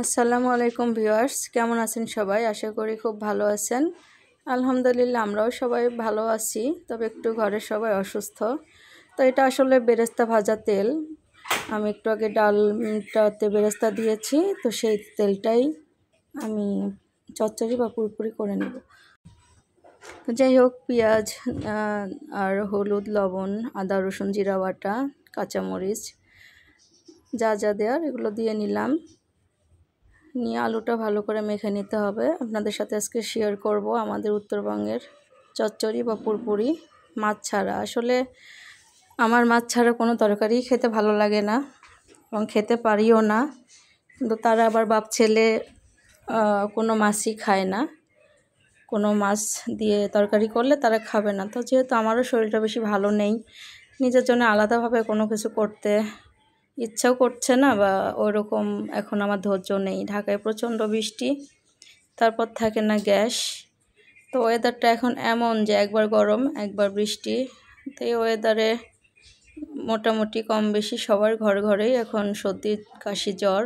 আসসালামু আলাইকুম ভিউয়ার্স, কেমন আছেন সবাই? আশা করি খুব ভালো আছেন। আলহামদুলিল্লাহ আমরাও সবাই ভালো আছি, তবে একটু ঘরের সবাই অসুস্থ। তো এটা আসলে বেরেস্তা ভাজা তেল। আমি একটু আগে ডালটাতে বেরেস্তা দিয়েছি, তো সেই তেলটাই আমি চচ্চড়ি বা পুরপুরি করে নেব। যাই হোক, পেঁয়াজ আর হলুদ, লবণ, আদা, রসুন, জিরা বাটা, কাঁচামরিচ, যা যা দেওয়ার এগুলো দিয়ে নিলাম। নিয়ে আলুটা ভালো করে মেখে নিতে হবে। আপনাদের সাথে আজকে শেয়ার করব আমাদের উত্তরবঙ্গের চচ্চড়ি বা পুরপুরি মাছ ছাড়া। আসলে আমার মাছ ছাড়া কোনো তরকারি খেতে ভালো লাগে না এবং খেতে পারিও না, কিন্তু তারা আবার বাপ ছেলে কোনো মাছই খায় না। কোনো মাছ দিয়ে তরকারি করলে তারা খাবে না। তো যেহেতু আমারও শরীরটা বেশি ভালো নেই, নিজের জন্য আলাদাভাবে কোনো কিছু করতে ইচ্ছাও করছে না, বা ওরকম এখন আমার ধৈর্য নেই। ঢাকায় প্রচণ্ড বৃষ্টি, তারপর থাকে না গ্যাস। তো ওয়েদারটা এখন এমন যে একবার গরম একবার বৃষ্টি। তো এই ওয়েদারে মোটামুটি কম বেশি সবার ঘরেই এখন সর্দি, কাশি, জ্বর।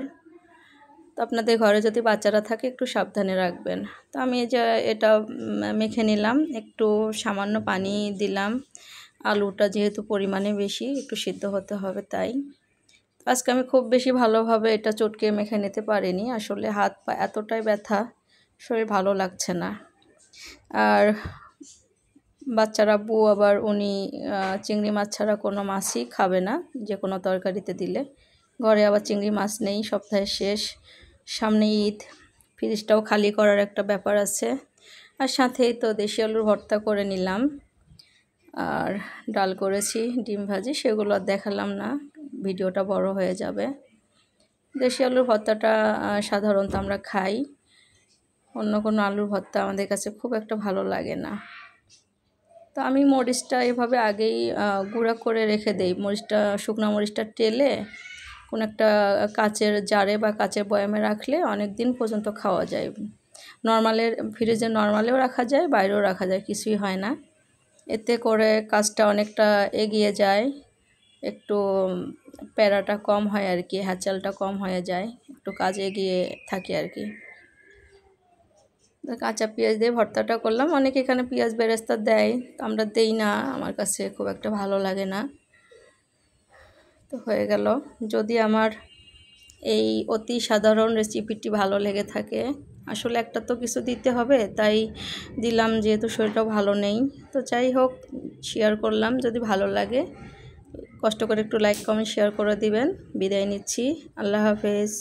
তো আপনাদের ঘরে যদি বাচ্চারা থাকে একটু সাবধানে রাখবেন। তো আমি এই যে এটা মেখে নিলাম, একটু সামান্য পানি দিলাম। আলুটা যেহেতু পরিমাণে বেশি, একটু সিদ্ধ হতে হবে, তাই আজকে আমি খুব বেশি ভালোভাবে এটা চটকে মেখে নিতে পারিনি। আসলে হাত পা এতটাই ব্যথা, শরীর ভালো লাগছে না। আর বাচ্চার আব্বু আবার উনি চিংড়ি মাছ ছাড়া কোনো মাছই খাবে না যে কোনো তরকারিতে দিলে। ঘরে আবার চিংড়ি মাছ নেই, সপ্তাহের শেষ, সামনে ঈদ, ফ্রিজটাও খালি করার একটা ব্যাপার আছে। আর সাথেই তো দেশি আলুর ভর্তা করে নিলাম, আর ডাল করেছি, ডিম ভাজি, সেগুলো আর দেখালাম না, ভিডিওটা বড় হয়ে যাবে। দেশি আলুর ভর্তাটা সাধারণত আমরা খাই, অন্য কোনো আলুর ভর্তা আমাদের কাছে খুব একটা ভালো লাগে না। তো আমি মরিচটা এভাবে আগেই গুঁড়া করে রেখে দেই। মরিচটা, শুকনো মরিচটা টেলে কোনো একটা কাচের জারে বা কাচের বয়ামে রাখলে অনেক দিন পর্যন্ত খাওয়া যায়। ফ্রিজে নর্মালেও রাখা যায়, বাইরেও রাখা যায়, কিছুই হয় না। এতে করে কাজটা অনেকটা এগিয়ে যায়, একটু প্যারাটা কম হয় আর কি, হ্যাচালটা কম হয়ে যায়, একটু কাজ এগিয়ে থাকে আর কি। কাঁচা পেঁয়াজ দিয়ে ভর্তাটা করলাম। অনেকে এখানে পেঁয়াজ বেরেস্তা দেয়, আমরা দেই না, আমার কাছে খুব একটা ভালো লাগে না। তো হয়ে গেল। যদি আমার এই অতি সাধারণ রেসিপিটি ভালো লেগে থাকে, আসলে একটা তো কিছু দিতে হবে, তাই দিলাম, যেহেতু শরীরটাও ভালো নেই। তো যাই হোক, শেয়ার করলাম। যদি ভালো লাগে কষ্ট করে একটু লাইক, কমেন্ট, শেয়ার করে দিবেন। বিদায় নিচ্ছি, আল্লাহ হাফেজ।